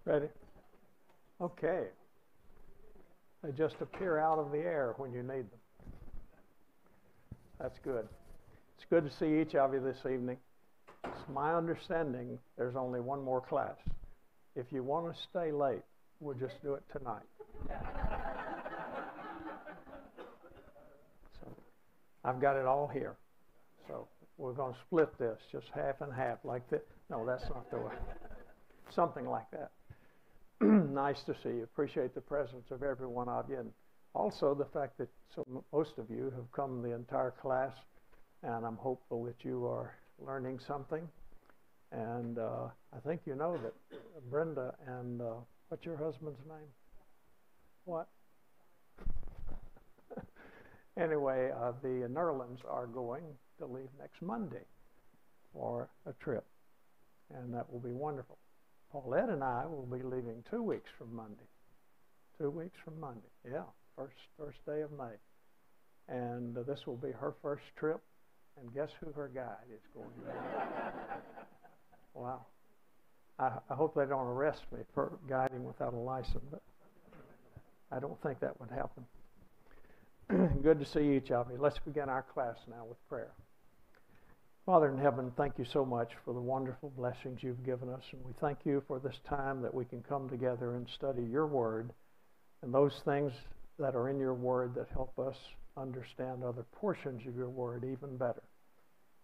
Ready? Okay. They just appear out of the air when you need them. That's good. It's good to see each of you this evening. It's my understanding there's only one more class. If you want to stay late, we'll just do it tonight. So I've got it all here. So we're going to split this just half and half like this. No, that's not the way. Something like that. Nice to see you. Appreciate the presence of every one of you. And also the fact that most of you have come the entire class. And I'm hopeful that you are learning something. And I think you know that Brenda and what's your husband's name? What? Anyway, the Nerlins are going to leave next Monday for a trip. And that will be wonderful. Paulette and I will be leaving 2 weeks from Monday. 2 weeks from Monday. Yeah, first day of May. And this will be her first trip. And guess who her guide is going to be? Wow. I hope they don't arrest me for guiding without a license, but I don't think that would happen. Good to see each of you. Let's begin our class now with prayer. Father in heaven, thank you so much for the wonderful blessings you've given us, and we thank you for this time that we can come together and study your word and those things that are in your word that help us understand other portions of your word even better.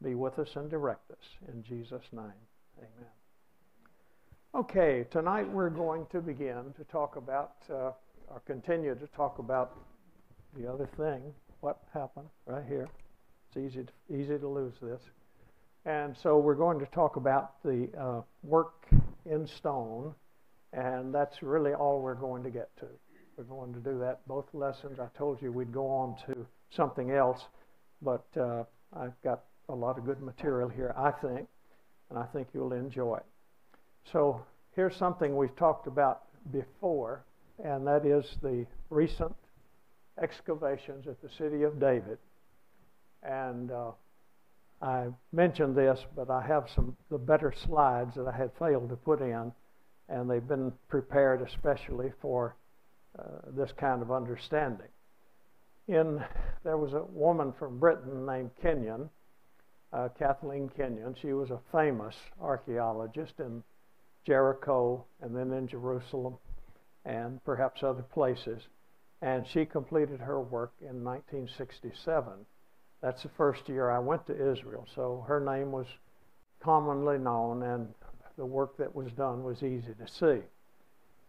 Be with us and direct us. In Jesus' name, amen. Okay, tonight we're going to begin to talk about, or continue to talk about the other thing. What happened right here? It's easy to lose this. And so we're going to talk about the work in stone, and that's really all we're going to get to. We're going to do that both lessons. I told you we'd go on to something else, but I've got a lot of good material here, I think, and I think you'll enjoy it. So here's something we've talked about before, and that is the recent excavations at the city of David. And I mentioned this, but I have the better slides that I had failed to put in, and they've been prepared especially for this kind of understanding. There was a woman from Britain named Kenyon, Kathleen Kenyon. She was a famous archaeologist in Jericho and then in Jerusalem and perhaps other places. And she completed her work in 1967. That's the first year I went to Israel. So her name was commonly known, and the work that was done was easy to see.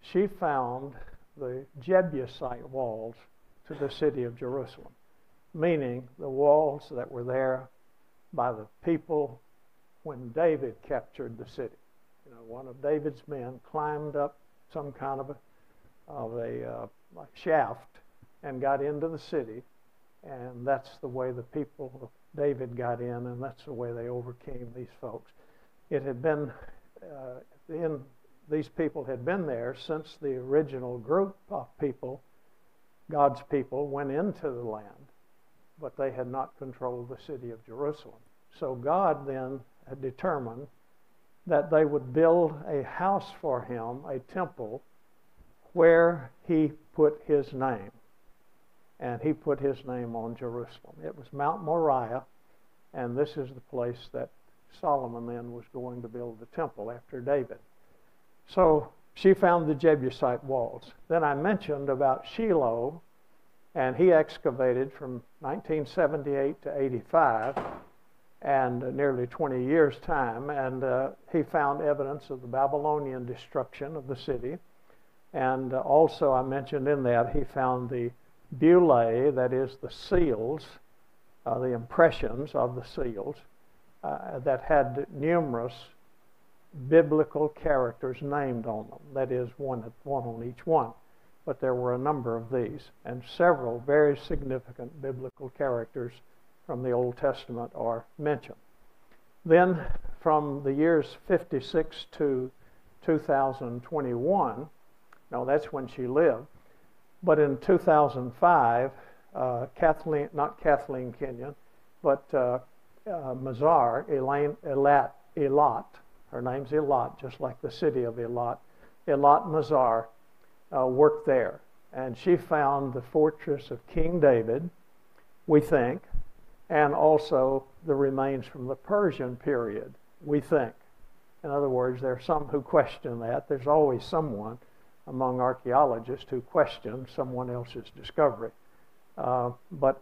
She found the Jebusite walls to the city of Jerusalem, meaning the walls that were there by the people when David captured the city. You know, one of David's men climbed up some kind of a shaft and got into the city, and that's the way the people of David got in, and that's the way they overcame these folks. It had been these people had been there since the original group of people, God's people, went into the land, but they had not controlled the city of Jerusalem. So God then had determined that they would build a house for him, a temple, where he put his name. And he put his name on Jerusalem. It was Mount Moriah, and this is the place that Solomon then was going to build the temple after David. So she found the Jebusite walls. Then I mentioned about Shiloh, and he excavated from 1978 to 85, and nearly 20 years' time, and he found evidence of the Babylonian destruction of the city. And also I mentioned in that he found the bullae, that is the seals, the impressions of the seals, that had numerous biblical characters named on them. That is, one on each one. But there were a number of these, and several very significant biblical characters from the Old Testament are mentioned. Then, from the years 56 to 2021, now that's when she lived, but in 2005, not Kathleen Kenyon, but Mazar, Elat, her name's Elat, just like the city of Elat, Eilat Mazar, worked there. And she found the fortress of King David, we think, and also the remains from the Persian period, we think. In other words, there are some who question that. There's always someone among archaeologists who question someone else's discovery. But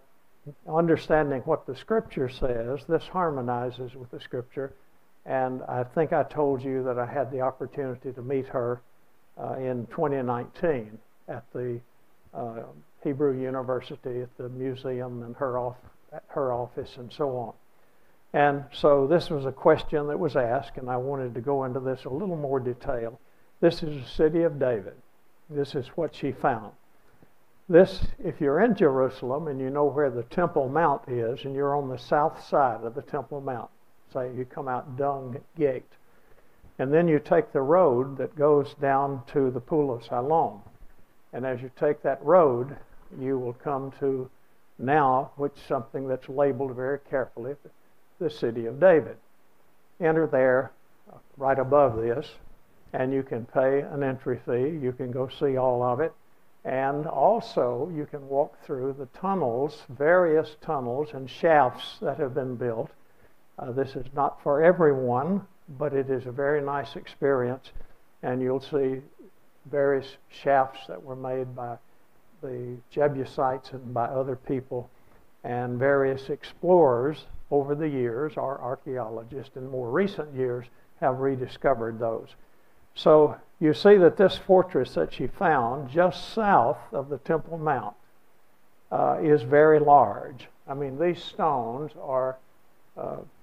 understanding what the Scripture says, this harmonizes with the Scripture. And I think I told you that I had the opportunity to meet her in 2019 at the Hebrew University, at the museum and her office and so on. And so this was a question that was asked, and I wanted to go into this a little more detail. This is the city of David. This is what she found. This, if you're in Jerusalem and you know where the Temple Mount is, and you're on the south side of the Temple Mount, say you come out Dung Gate, and then you take the road that goes down to the Pool of Siloam. And as you take that road, you will come to now, which is something that's labeled very carefully, the city of David. Enter there, right above this, and you can pay an entry fee. You can go see all of it. And also, you can walk through the tunnels, various tunnels and shafts that have been built. This is not for everyone, but it is a very nice experience. And you'll see various shafts that were made by the Jebusites and by other people, and various explorers over the years, or archaeologists in more recent years, have rediscovered those. So you see that this fortress that she found just south of the Temple Mount is very large. I mean, these stones are,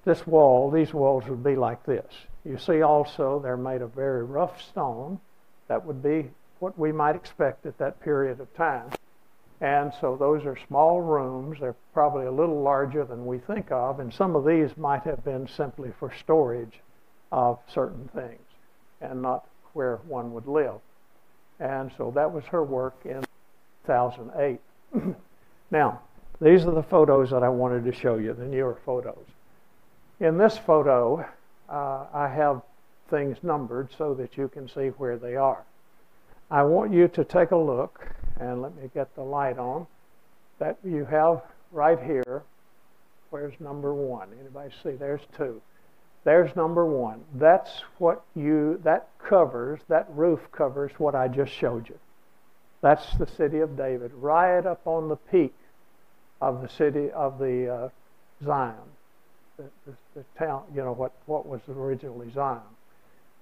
these walls would be like this. You see also they're made of very rough stone. That would be what we might expect at that period of time. And so those are small rooms. They're probably a little larger than we think of, and some of these might have been simply for storage of certain things and not where one would live. And so that was her work in 2008. Now, these are the photos that I wanted to show you, the newer photos. In this photo, I have things numbered so that you can see where they are. I want you to take a look, and let me get the light on, that you have right here. Where's number 1? Anybody see? There's 2. There's number 1. That's what that roof covers what I just showed you. That's the city of David, right up on the peak of the city of the Zion, the town, you know, what was originally Zion.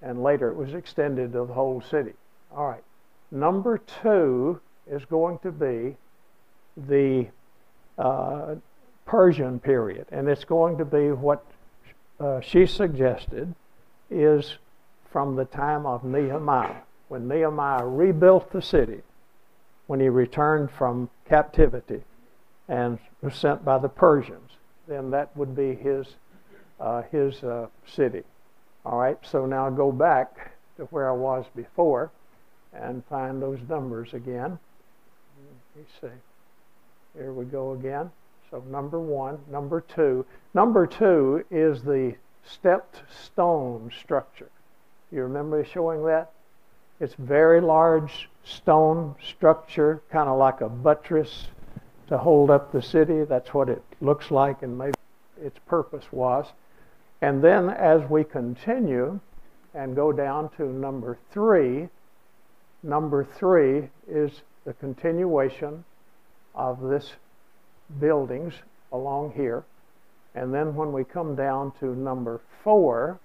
And later it was extended to the whole city. All right. Number 2 is going to be the Persian period, and it's going to be what she suggested is from the time of Nehemiah, when Nehemiah rebuilt the city, when he returned from captivity and was sent by the Persians. Then that would be his city. All right, so now go back to where I was before and find those numbers again. Let me see. Here we go again. So number 1, number 2. Number 2 is the stepped stone structure. You remember showing that? It's very large stone structure, kind of like a buttress to hold up the city. That's what it looks like, and maybe its purpose was. And then as we continue and go down to number 3 is the continuation of this buildings along here. And then when we come down to number 4,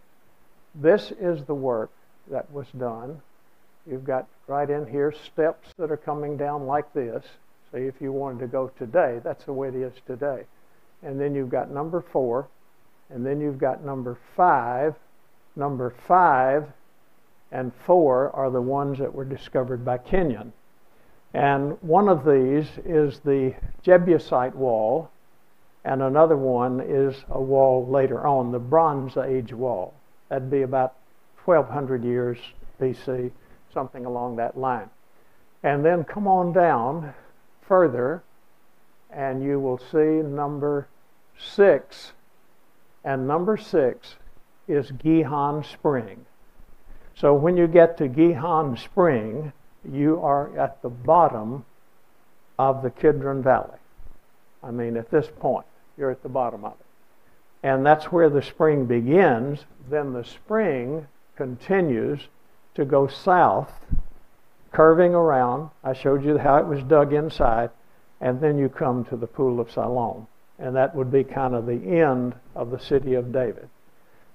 this is the work that was done. You've got right in here steps that are coming down like this. So if you wanted to go today, that's the way it is today. And then you've got number 4, and then you've got number 5. Number 5 and 4 are the ones that were discovered by Kenyon. And one of these is the Jebusite wall, and another one is a wall later on, the Bronze Age wall. That'd be about 1200 years BC, something along that line. And then come on down further, and you will see number 6. And number 6 is Gihon Spring. So when you get to Gihon Spring, you are at the bottom of the Kidron Valley. I mean, at this point, you're at the bottom of it. And that's where the spring begins. Then the spring continues to go south, curving around. I showed you how it was dug inside. And then you come to the Pool of Siloam. And that would be kind of the end of the city of David.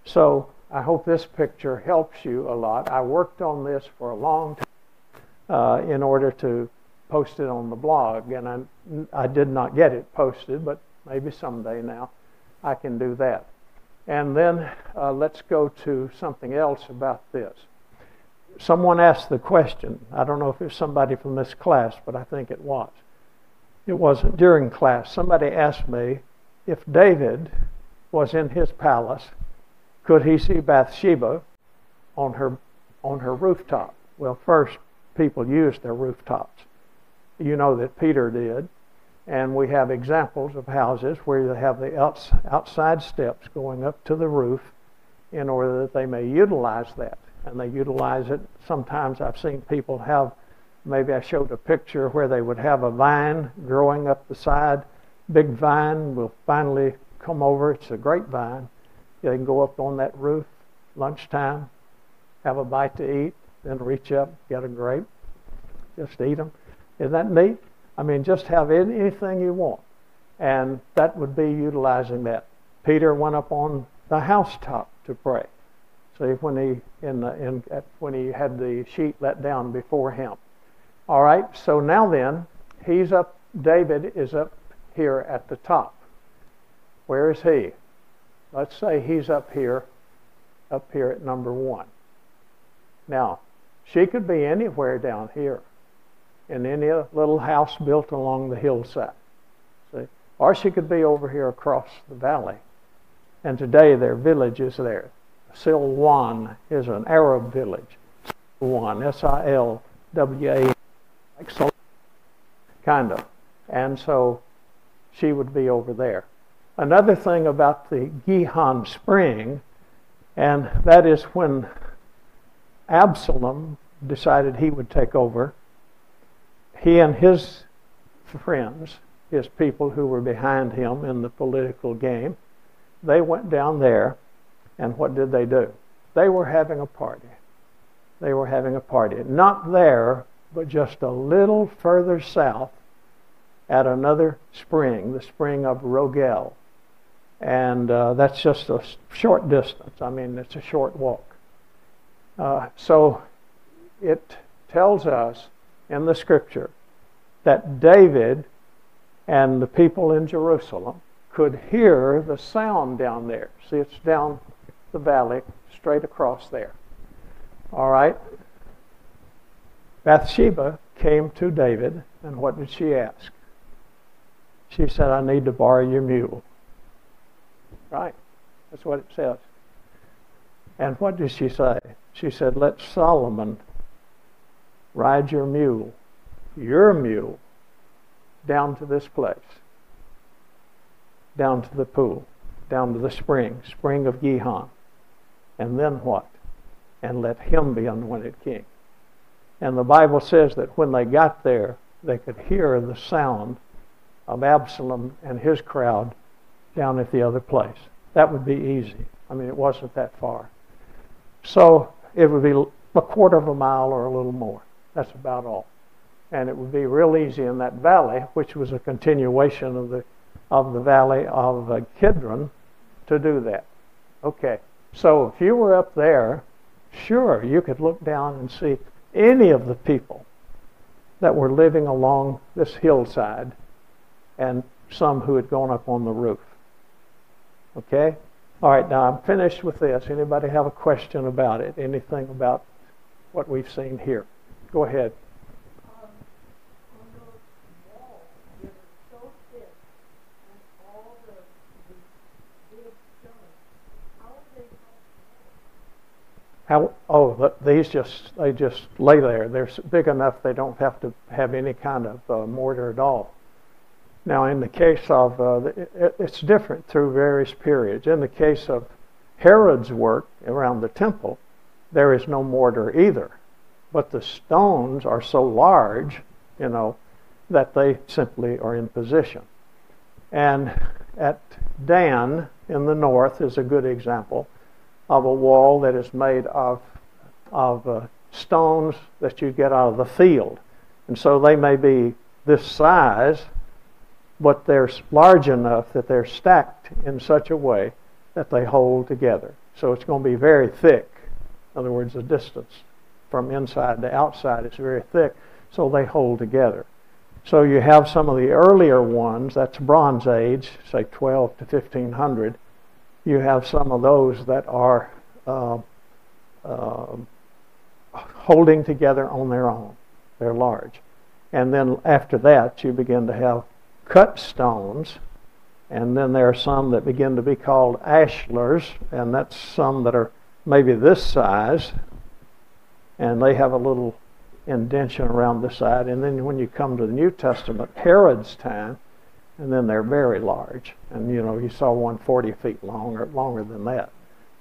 So I hope this picture helps you a lot. I worked on this for a long time in order to post it on the blog. And I did not get it posted, but maybe someday now I can do that. And then let's go to something else about this. Someone asked the question. I don't know if it's somebody from this class, but I think it was. It wasn't during class. Somebody asked me if David was in his palace, could he see Bathsheba on her rooftop? Well, first, people used their rooftops. You know that Peter did. And we have examples of houses where you have the outside steps going up to the roof in order that they may utilize that. And they utilize it. Sometimes I've seen people have, maybe I showed a picture where they would have a vine growing up the side. Big vine will finally come over. It's a grapevine. They can go up on that roof lunchtime, have a bite to eat, then reach up, get a grape, just eat them. Isn't that neat? I mean, just have anything you want. And that would be utilizing that. Peter went up on the housetop to pray. See, when he had the sheet let down before him. All right, so now then, David is up here at the top. Where is he? Let's say he's up here at number 1. Now, she could be anywhere down here, in any little house built along the hillside. See? Or she could be over here across the valley. And today their village is there. Silwan is an Arab village. Silwan, S-I-L-W-A, like so, kind of. And so she would be over there. Another thing about the Gihon Spring, and that is when Absalom decided he would take over, he and his friends, his people who were behind him in the political game, they went down there, and what did they do? They were having a party. They were having a party. Not there, but just a little further south at another spring, the spring of Rogel. And that's just a short distance. I mean, it's a short walk. So it tells us in the scripture that David and the people in Jerusalem could hear the sound down there. See, it's down the valley, straight across there. All right. Bathsheba came to David, and what did she ask? She said, I need to borrow your mule. Right. That's what it says. And what did she say? She said, let Solomon ride your mule, down to this place, down to the pool, down to the spring of Gihon. And then what? And let him be anointed king. And the Bible says that when they got there, they could hear the sound of Absalom and his crowd down at the other place. That would be easy. I mean, it wasn't that far. So it would be a quarter of a mile or a little more. That's about all. And it would be real easy in that valley, which was a continuation of the valley of Kidron, to do that. Okay. So if you were up there, sure, you could look down and see any of the people that were living along this hillside, and some who had gone up on the roof. Okay? All right, now I'm finished with this. Anybody have a question about it? Anything about what we've seen here? Go ahead. On those walls, they were so thick, and all the big stones, how are they They just lay there. They're big enough they don't have to have any kind of mortar at all. Now, in the case of, it's different through various periods. In the case of Herod's work around the temple, there is no mortar either. But the stones are so large, that they simply are in position. And at Dan in the north is a good example of a wall that is made of stones that you get out of the field. And so they may be this size, but they're large enough that they're stacked in such a way that they hold together. So it's going to be very thick. In other words, the distance from inside to outside is very thick, so they hold together. So you have some of the earlier ones, that's Bronze Age, say 12 to 1500. You have some of those that are holding together on their own. They're large. And then after that, you begin to have cut stones, and then there are some that begin to be called ashlars, and that's some that are maybe this size, and they have a little indentation around the side. And then when you come to the New Testament, Herod's time, and then they're very large. And you saw one 40 feet long or longer than that.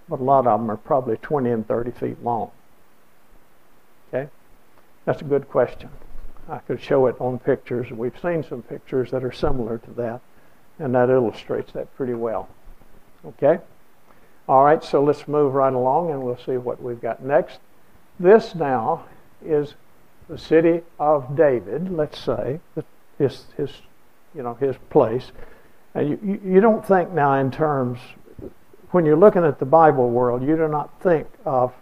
But a lot of them are probably 20 and 30 feet long. Okay? That's a good question. I could show it on pictures. We've seen some pictures that are similar to that, and that illustrates that pretty well. Okay? All right, so let's move right along, and we'll see what we've got next. This now is the city of David, let's say, his place. And you don't think now in terms, when you're looking at the Bible world, you do not think of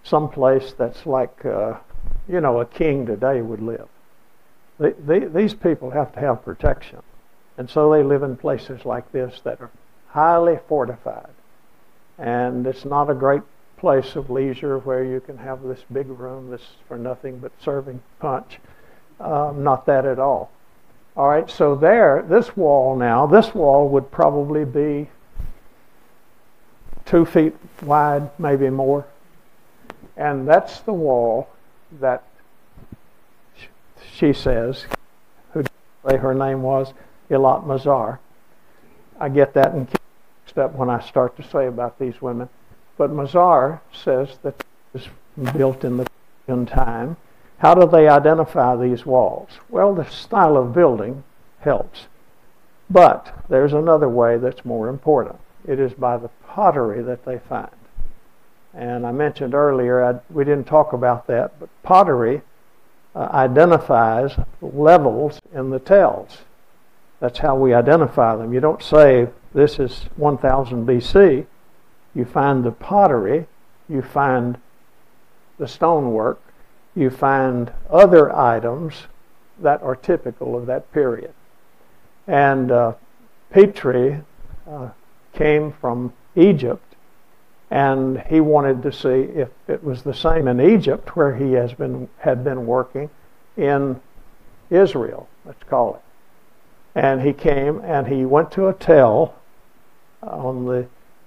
some place that's like, a king today would live. These people have to have protection. And so they live in places like this that are highly fortified. And it's not a great place of leisure where you can have this big room that's for nothing but serving punch. Not that at all. All right, so this wall would probably be 2 feet wide, maybe more. And that's the wall that she says, her name was Elat Mazar. I get that mixed up when I start to say about these women. But Mazar says that it was built in the Persian time. How do they identify these walls? Well, the style of building helps. But there's another way that's more important. It is by the pottery that they find. And I mentioned earlier, we didn't talk about that, but pottery identifies levels in the tells. That's how we identify them. You don't say this is 1000 BC. You find the pottery, you find the stonework, you find other items that are typical of that period. And Petrie came from Egypt, and he wanted to see if it was the same in Egypt, where he had been working, in Israel, let's call it. And he came and he went to a tell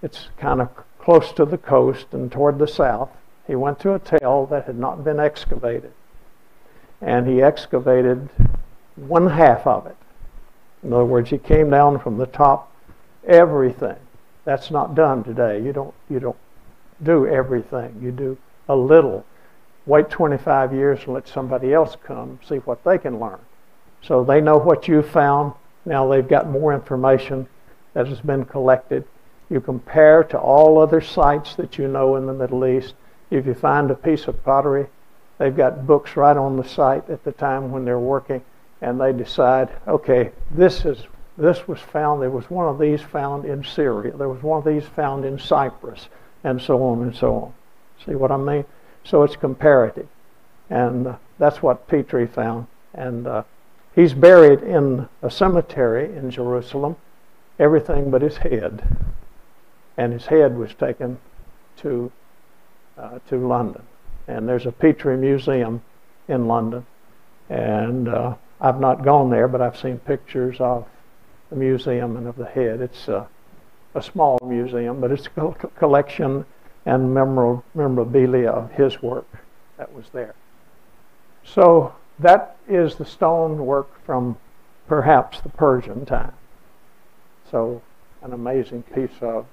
it's kind of close to the coast and toward the south. He went to a tell that had not been excavated. And he excavated 1/2 of it. In other words, he came down from the top, everything. That's not done today. You don't do everything. You do a little. Wait 25 years and let somebody else come, see what they can learn. So they know what you found. Now they've got more information that has been collected. You compare to all other sites that you know in the Middle East. If you find a piece of pottery, they've got books right on the site at the time when they're working, and they decide, okay, this was found. There was one of these found in Syria. There was one of these found in Cyprus, and so on and so on. See what I mean? So it's comparative, and that's what Petrie found. And he's buried in a cemetery in Jerusalem, everything but his head. And his head was taken to London. And there's a Petrie Museum in London. And I've not gone there, but I've seen pictures of the museum and of the head. It's a small museum, but it's a collection and memorabilia of his work that was there. So that is the stonework from perhaps the Persian time. So an amazing piece of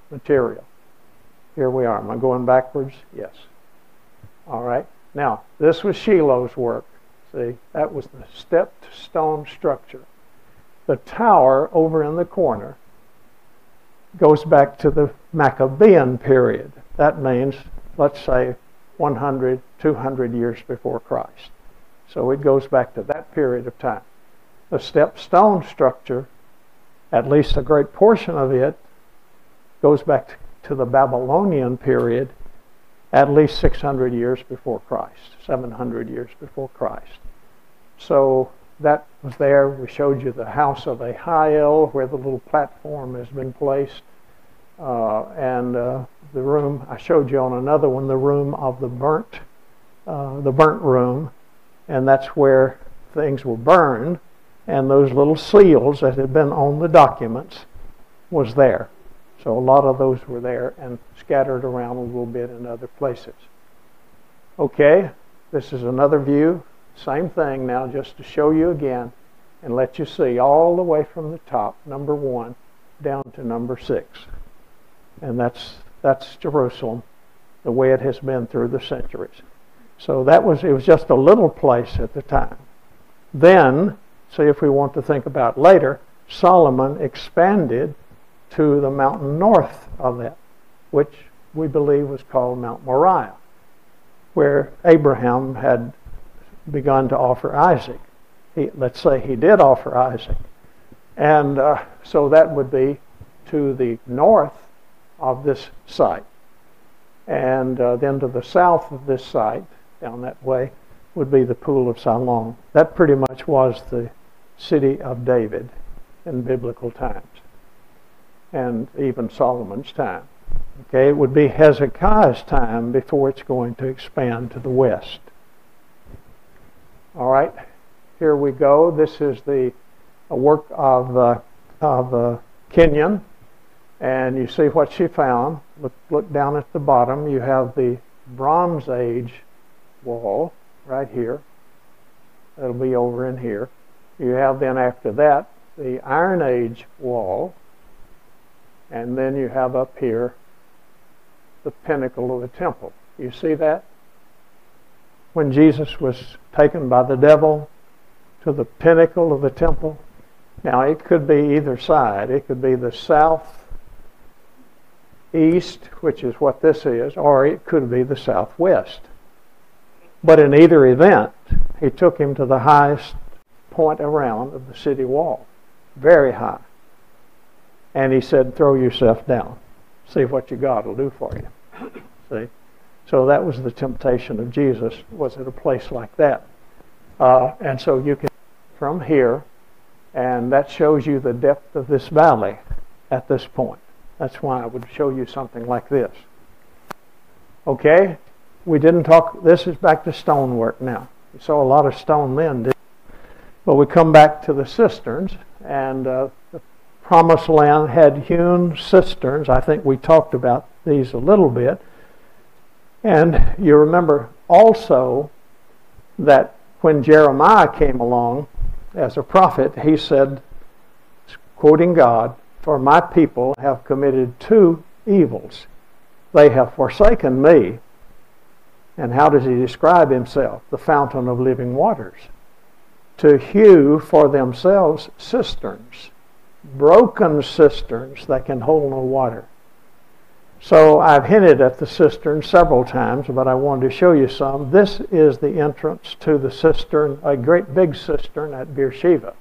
material. Here we are. Am I going backwards? Yes. All right. Now, this was Shiloh's work. See, that was the stepped stone structure. The tower over in the corner goes back to the Maccabean period. That means, let's say, 100, 200 years before Christ. So it goes back to that period of time. The stepped stone structure, at least a great portion of it, goes back to the Babylonian period, at least 600 years before Christ, 700 years before Christ. So that was there. We showed you the house of Ahiel, where the little platform has been placed. And the room, I showed you on another one, the room of the burnt room. And that's where things were burned. And those little seals that had been on the documents was there. So a lot of those were there and scattered around a little bit in other places. Okay, this is another view. Same thing now, just to show you again and let you see all the way from the top, number 1, down to number 6. And that's Jerusalem, the way it has been through the centuries. So it was just a little place at the time. Then, see if we want to think about later, Solomon expanded to the mountain north of that, which we believe was called Mount Moriah, where Abraham had begun to offer Isaac. Let's say he did offer Isaac. And so that would be to the north of this site. And then to the south of this site, down that way, would be the Pool of Siloam. That pretty much was the city of David in biblical times, and even Solomon's time. Okay, it would be Hezekiah's time before it's going to expand to the west. All right, here we go. This is the work of Kenyon, and you see what she found. Look down at the bottom. You have the Bronze Age wall right here. That'll be over in here. You have then after that the Iron Age wall, and then you have up here the pinnacle of the temple. You see that? When Jesus was taken by the devil to the pinnacle of the temple. Now it could be either side. It could be the south east, which is what this is, or it could be the southwest. But in either event, he took him to the highest point around of the city wall, very high. And he said, throw yourself down. See what your God will do for you. See? So that was the temptation of Jesus, was at a place like that. And so you can, from here, and that shows you the depth of this valley at this point. That's why I would show you something like this. Okay? We didn't talk, this is back to stonework now. We saw a lot of stone then, didn't we? But we come back to the cisterns, and the Promised Land had hewn cisterns. I think we talked about these a little bit. And you remember also that when Jeremiah came along as a prophet, he said, quoting God, "For my people have committed 2 evils. They have forsaken me." And how does he describe himself? The fountain of living waters. To hew for themselves cisterns, broken cisterns that can hold no water. So I've hinted at the cistern several times, but I wanted to show you some. This is the entrance to the cistern, a great big cistern at Beersheba.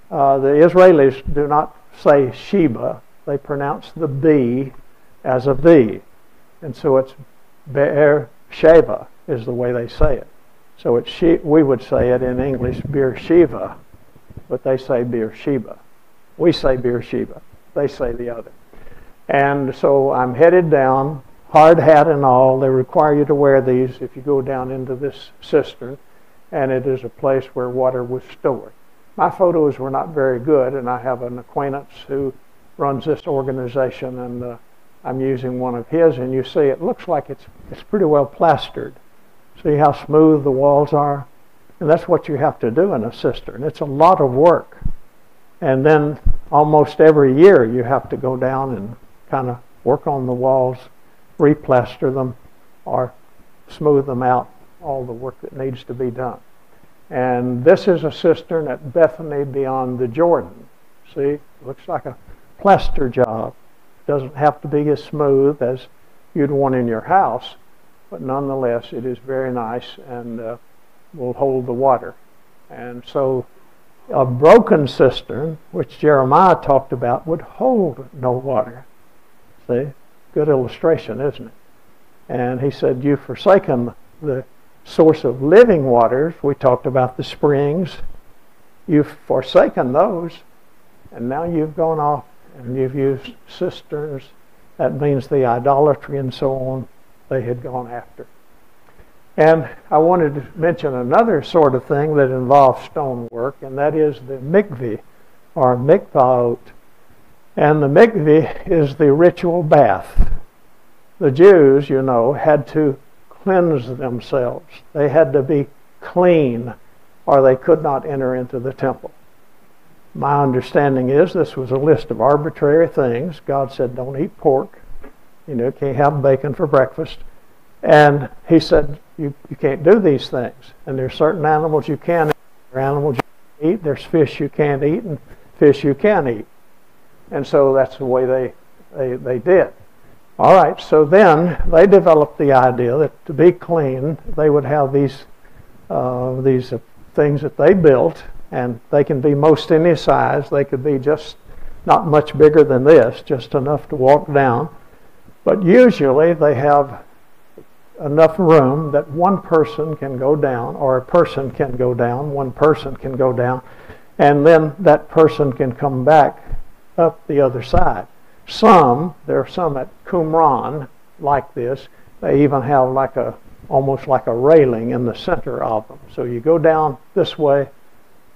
The Israelis do not say Sheba. They pronounce the B as a V. And so it's Beersheba is the way they say it. So it's we would say it in English Beersheba, but they say Beersheba. We say Beersheba. They say the other. And so I'm headed down, hard hat and all. They require you to wear these if you go down into this cistern, and it is a place where water was stored. My photos were not very good, and I have an acquaintance who runs this organization, and I'm using one of his, and you see it looks like it's pretty well plastered. See how smooth the walls are? And that's what you have to do in a cistern. It's a lot of work. And then almost every year you have to go down and kind of work on the walls replaster them or smooth them out, all the work that needs to be done. And this is a cistern at Bethany beyond the Jordan. See, looks like a plaster job. Doesn't have to be as smooth as you'd want in your house, but nonetheless it is very nice and will hold the water. And so a broken cistern, which Jeremiah talked about, would hold no water. See, good illustration, isn't it? And he said, you've forsaken the source of living waters. We talked about the springs. You've forsaken those, and now you've gone off and you've used cisterns. That means the idolatry and so on they had gone after. And I wanted to mention another sort of thing that involves stonework, and that is the mikveh, or mikvaot. And the mikveh is the ritual bath. The Jews, you know, had to cleanse themselves. They had to be clean, or they could not enter into the temple. My understanding is this was a list of arbitrary things. God said, don't eat pork. You know, can't have bacon for breakfast. And he said, you can't do these things. And there's certain animals you can eat. There are animals you can't eat. There's fish you can't eat and fish you can eat. And so that's the way they did. All right, so then they developed the idea that to be clean, they would have these things that they built, and they can be most any size. They could be just not much bigger than this, just enough to walk down. But usually they have enough room that one person can go down, or a person can go down, one person can go down, and then that person can come back up the other side. There are some at Qumran like this. They even have almost like a railing in the center of them. So you go down this way,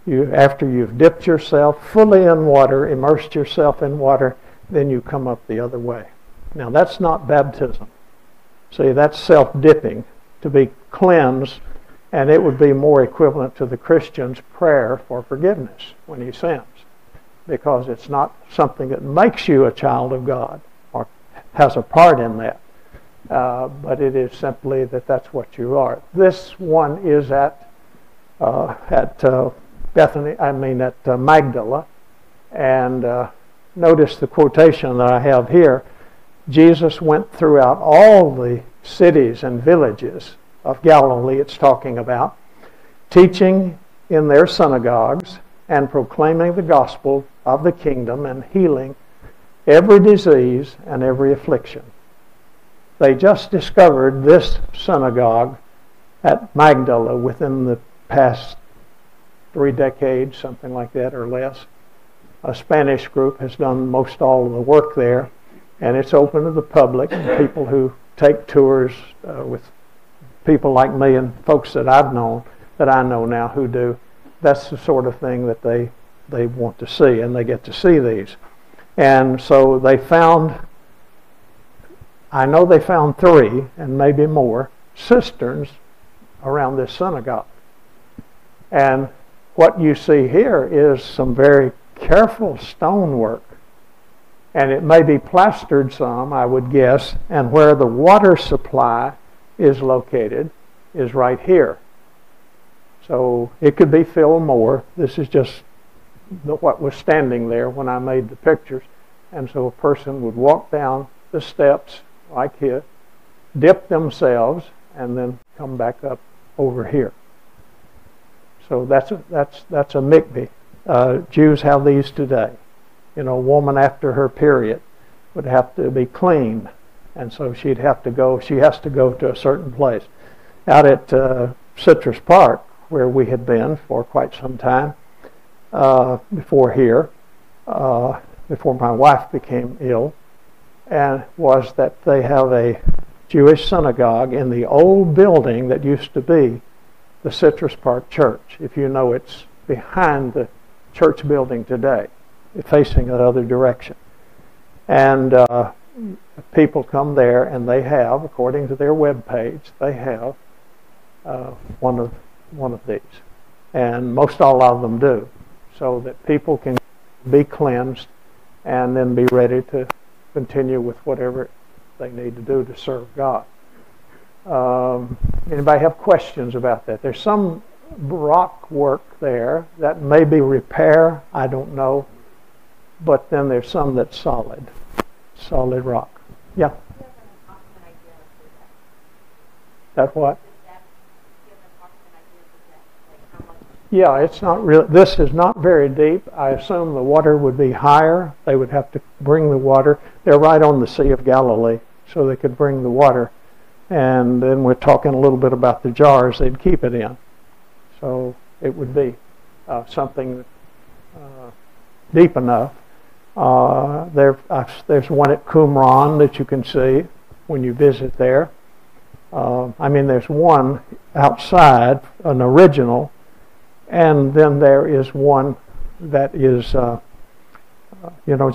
after you've dipped yourself fully in water, immersed yourself in water, then you come up the other way. Now that's not baptism. See, that's self-dipping, to be cleansed, and it would be more equivalent to the Christian's prayer for forgiveness when he sins, because it's not something that makes you a child of God or has a part in that, but it is simply that's what you are. This one is at Bethany, at Magdala, and notice the quotation that I have here. Jesus went throughout all the cities and villages of Galilee, it's talking about, teaching in their synagogues and proclaiming the gospel of the kingdom and healing every disease and every affliction. They just discovered this synagogue at Magdala within the past 3 decades, something like that or less. A Spanish group has done most all of the work there, and it's open to the public and people who take tours with people like me and folks that I know now who do. That's the sort of thing that they want to see, and they get to see these. And so I know they found 3 and maybe more cisterns around this synagogue. And what you see here is some very careful stonework. And it may be plastered some, I would guess, and where the water supply is located is right here. So it could be filled more. This is just what was standing there when I made the pictures. And so a person would walk down the steps like here, dip themselves, and then come back up over here. So that's a mikveh. Jews have these today. You know, a woman after her period would have to be clean, and so she has to go to a certain place. Out at Citrus Park, where we had been for quite some time before my wife became ill, and was that they have a Jewish synagogue in the old building that used to be the Citrus Park Church. If you know, it's behind the church building today, facing the other direction. And people come there, and they have, according to their web page, they have one of these, and most all of them do, so that people can be cleansed and then be ready to continue with whatever they need to do to serve God. Anybody have questions about that? There's some rock work there that may be repair, I don't know, but then there's some that's solid rock. Yeah. That what? Yeah, it's not real. This is not very deep. I assume the water would be higher. They would have to bring the water. They're right on the Sea of Galilee, so they could bring the water. And then we're talking a little bit about the jars they'd keep it in. So it would be something deep enough. There's one at Qumran that you can see when you visit there. There's one outside, an original, and then there is one that is,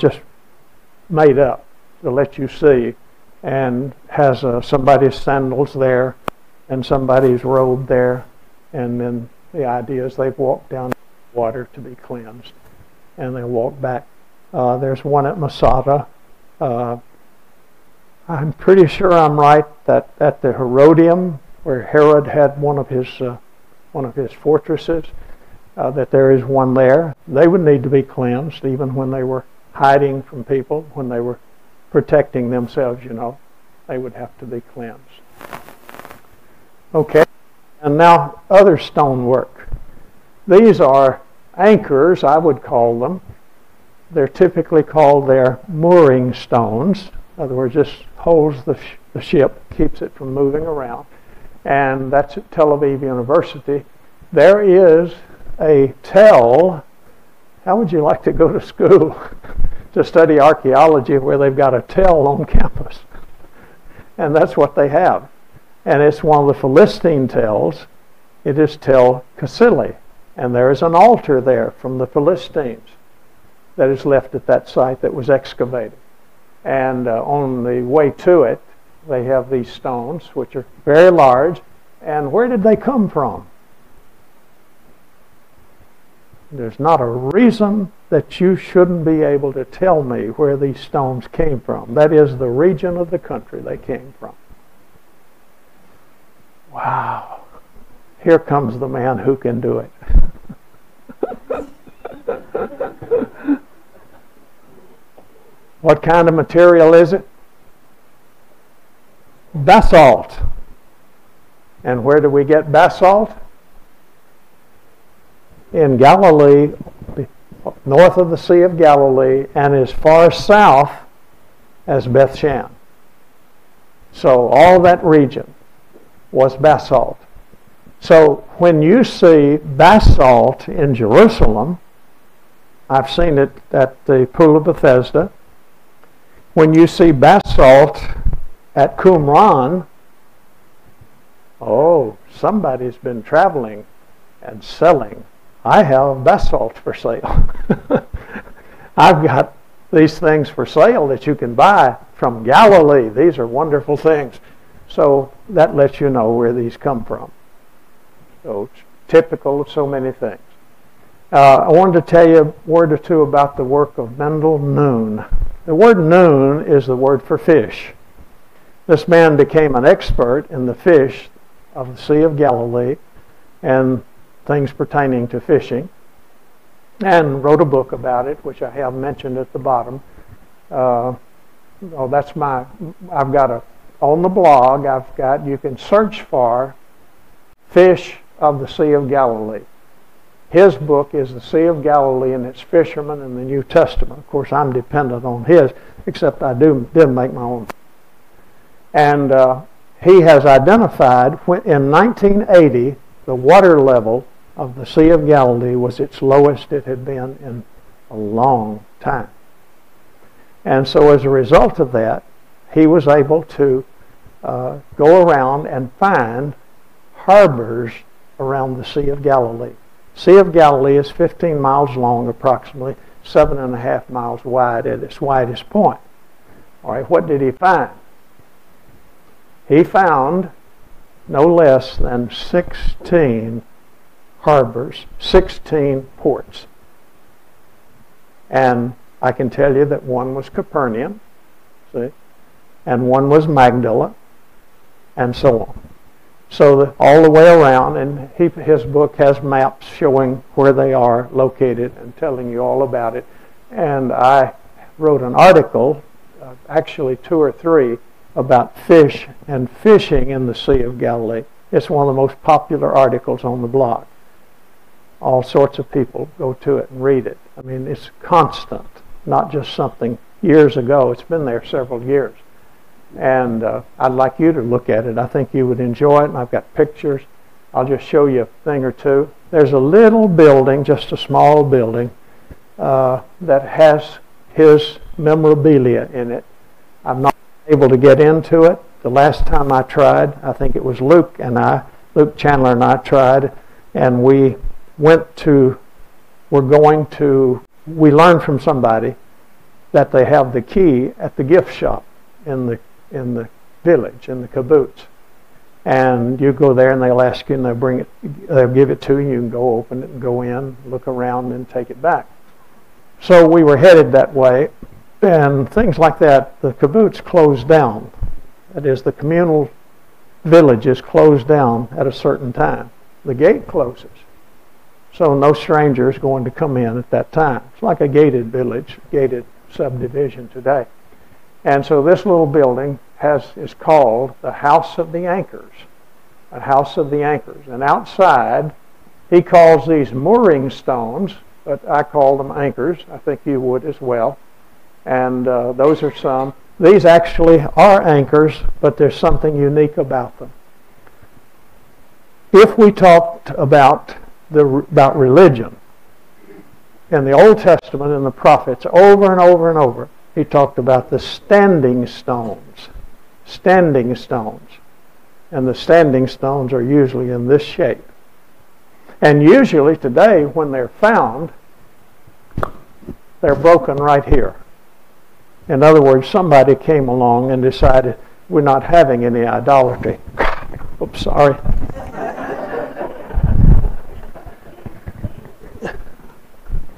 just made up to let you see, and has somebody's sandals there and somebody's robe there, and then the idea is they've walked down the water to be cleansed, and they walk back. There's one at Masada. I'm pretty sure I'm right that at the Herodium, where Herod had one of his fortresses, that there is one there. They would need to be cleansed even when they were hiding from people, when they were protecting themselves, they would have to be cleansed. Okay, and now other stonework. These are anchors, I would call them. They're typically called their mooring stones. In other words, just holds the ship, keeps it from moving around. And that's at Tel Aviv University. There is a tell. How would you like to go to school to study archaeology where they've got a tell on campus? And that's what they have. And it's one of the Philistine tells. It is Tel Kasili. And there is an altar there from the Philistines that is left at that site that was excavated. And on the way to it, they have these stones, which are very large. And where did they come from? There's not a reason that you shouldn't be able to tell me where these stones came from. That is the region of the country they came from. Wow. Here comes the man who can do it. What kind of material is it? Basalt. And where do we get basalt? In Galilee, north of the Sea of Galilee, and as far south as Beth Shan. So all that region was basalt. So when you see basalt in Jerusalem, I've seen it at the Pool of Bethesda. When you see basalt at Qumran, oh, somebody's been traveling and selling. I have basalt for sale. I've got these things for sale that you can buy from Galilee. These are wonderful things. So that lets you know where these come from. So it's typical of so many things. I wanted to tell you a word or two about the work of Mendel Nun. The word Nun is the word for fish. This man became an expert in the fish of the Sea of Galilee and things pertaining to fishing, and wrote a book about it, which I have mentioned at the bottom. On the blog, you can search for Fish of the Sea of Galilee. His book is The Sea of Galilee and Its Fishermen in the New Testament. Of course, I'm dependent on his, except I did make my own. And he has identified, in 1980, the water level of the Sea of Galilee was its lowest it had been in a long time. And so as a result of that, he was able to go around and find harbors around the Sea of Galilee. Sea of Galilee is 15 miles long, approximately 7.5 miles wide at its widest point. All right, what did he find? He found no less than 16 harbors, 16 ports. And I can tell you that one was Capernaum, see, and one was Magdala, and so on. So all the way around, and his book has maps showing where they are located and telling you all about it. And I wrote an article, actually 2 or 3, about fish and fishing in the Sea of Galilee. It's one of the most popular articles on the blog. All sorts of people go to it and read it. I mean, it's constant, not just something years ago. It's been there several years. And I'd like you to look at it. I think you would enjoy it, and I've got pictures. I'll just show you a thing or two. There's a little building, just a small building, that has his memorabilia in it. I'm not able to get into it. The last time I tried, I think it was Luke Chandler and I tried, and we learned from somebody that they have the key at the gift shop in the village, in the kibbutz. And you go there and they'll ask you and they'll give it to you. You can go open it and go in, look around and take it back. So we were headed that way, and things like that, the kibbutz closed down. That is, the communal villages closed down at a certain time. The gate closes. So no stranger is going to come in at that time. It's like a gated village, gated subdivision today. And so this little building is called the House of the Anchors. A House of the Anchors. And outside, he calls these mooring stones, but I call them anchors. I think you would as well. And those are some. These actually are anchors, but there's something unique about them. If we talked about religion, in the Old Testament and the prophets, over and over and over, he talked about the standing stones. Standing stones. And the standing stones are usually in this shape. And usually today, when they're found, they're broken right here. In other words, somebody came along and decided we're not having any idolatry. Oops, sorry.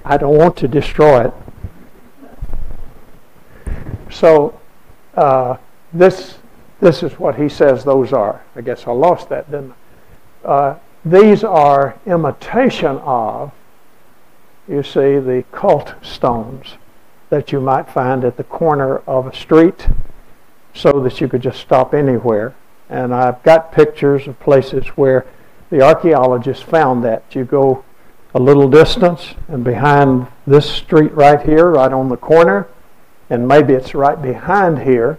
I don't want to destroy it. So this is what he says those are. I guess I lost that, didn't I? These are imitation of, you see, the cult stones that you might find at the corner of a street so that you could just stop anywhere. And I've got pictures of places where the archaeologists found that. You go a little distance, and behind this street right here, right on the corner, and maybe it's right behind here,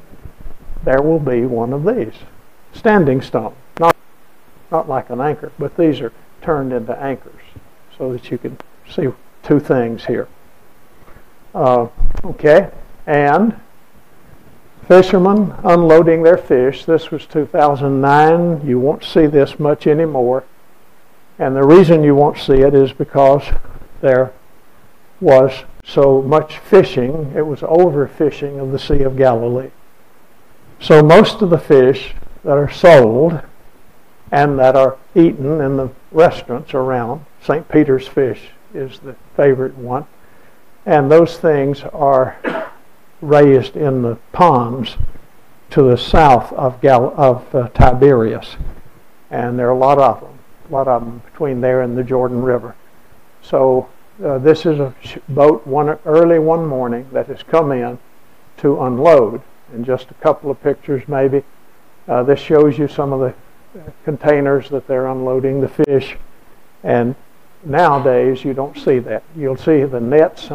there will be one of these. Standing stone. Not like an anchor, but these are turned into anchors so that you can see 2 things here. Okay, and fishermen unloading their fish. This was 2009. You won't see this much anymore. And the reason you won't see it is because there was so much fishing. It was overfishing of the Sea of Galilee. So most of the fish that are sold and that are eaten in the restaurants around, St. Peter's fish is the favorite one, and those things are raised in the ponds to the south of Tiberias. And there are a lot of them between there and the Jordan River. So this is a boat early one morning that has come in to unload. And just a couple of pictures maybe. This shows you some of the containers that they're unloading the fish. And nowadays you don't see that. You'll see the nets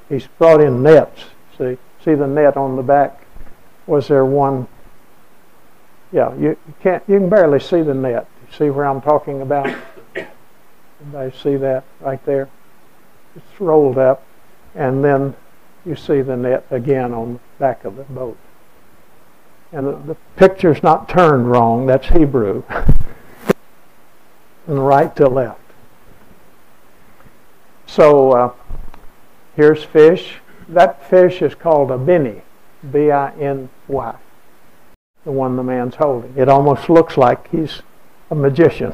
he's brought in nets. See the net on the back? Was there one? Yeah, you can barely see the net. You see where I'm talking about? Everybody see that right there? It's rolled up, and then you see the net again on the back of the boat. And the picture's not turned wrong. That's Hebrew. From right to left. So here's fish. That fish is called a bini, B-I-N-Y, the one the man's holding. It almost looks like he's a magician,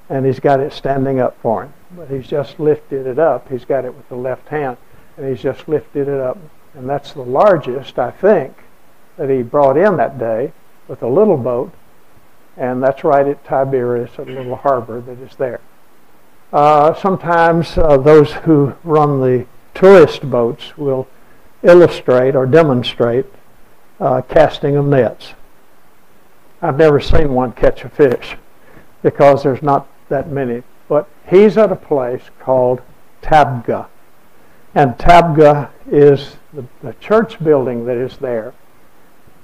and he's got it standing up for him. But he's just lifted it up. He's got it with the left hand, and he's just lifted it up. And that's the largest, I think, that he brought in that day with a little boat, and that's right at Tiberias, a little harbor that is there. Sometimes those who run the tourist boats will illustrate or demonstrate casting of nets. I've never seen one catch a fish because there's not that many. But he's at a place called Tabgha. And Tabgha is the church building that is there,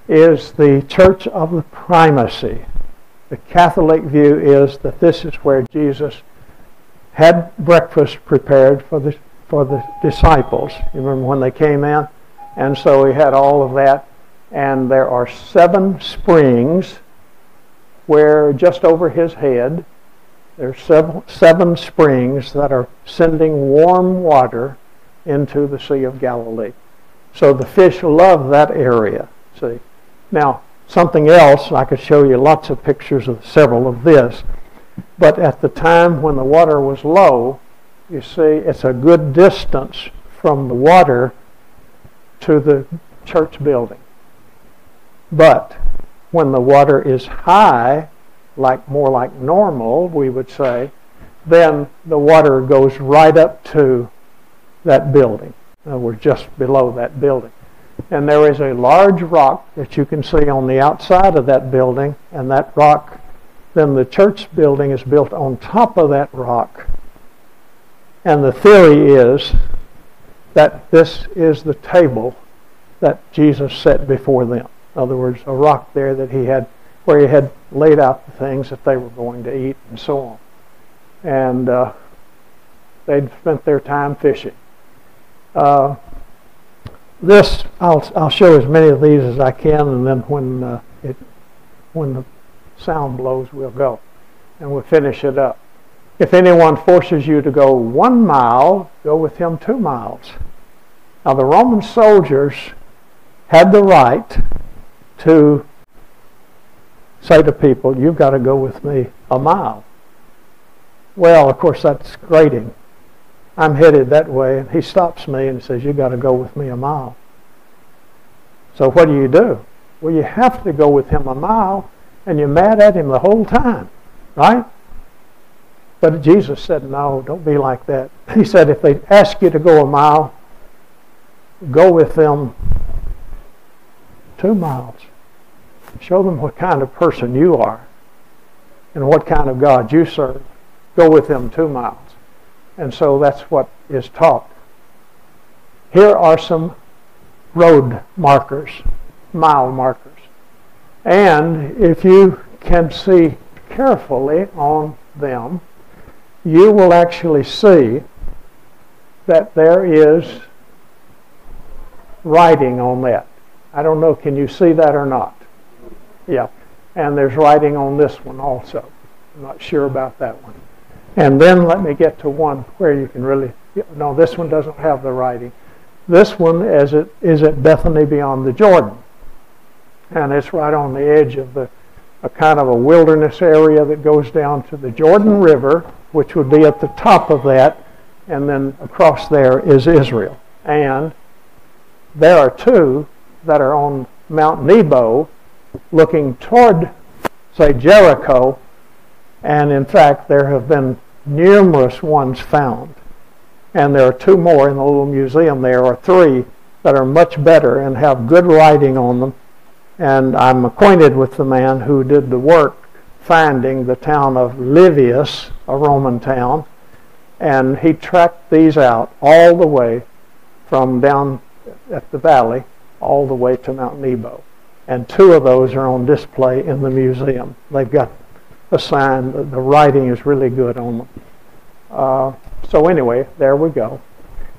is the church of the primacy. The Catholic view is that this is where Jesus had breakfast prepared for the disciples. You remember when they came in? And so he had all of that. And there are 7 springs where just over his head, there's 7 springs that are sending warm water into the Sea of Galilee. So the fish love that area. See? Now, something else, I could show you lots of pictures of several of this, but at the time when the water was low, you see, it's a good distance from the water to the church building. But when the water is high, more like normal, we would say, then the water goes right up to that building. We're just below that building. And there is a large rock that you can see on the outside of that building, and that rock, then the church building is built on top of that rock. And the theory is that this is the table that Jesus set before them. In other words, a rock there that he had, where he had laid out the things that they were going to eat and so on. And they'd spent their time fishing. This, I'll show as many of these as I can, and then when the sound blows, we'll go. And we'll finish it up. If anyone forces you to go 1 mile, go with him 2 miles. Now the Roman soldiers had the right to say to people, you've got to go with me 1 mile. Well, of course, that's grating. I'm headed that way, and he stops me and says, you've got to go with me 1 mile. So what do? Well, you have to go with him 1 mile, and you're mad at him the whole time, right? But Jesus said, no, don't be like that. He said, if they ask you to go 1 mile, go with them 2 miles. Show them what kind of person you are and what kind of God you serve. Go with them 2 miles. And so that's what is taught. Here are some road markers, mile markers. And if you can see carefully on them, you will actually see that there is writing on that. I don't know, can you see that or not? Yeah. And there's writing on this one also. I'm not sure about that one. And then let me get to one where you can really, no, this one doesn't have the writing. This one is at Bethany beyond the Jordan. And it's right on the edge of a kind of a wilderness area that goes down to the Jordan River, which would be at the top of that, and then across there is Israel. And there are 2 that are on Mount Nebo looking toward, say, Jericho, and in fact there have been numerous ones found. And there are 2 more in the little museum there, or 3, that are much better and have good writing on them. And I'm acquainted with the man who did the work finding the town of Livius, a Roman town, and he tracked these out all the way from down at the valley all the way to Mount Nebo. And 2 of those are on display in the museum. They've got a sign, the writing is really good on them. So anyway, there we go.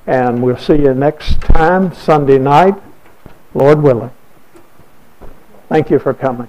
And we'll see you next time, Sunday night, Lord willing. Thank you for coming.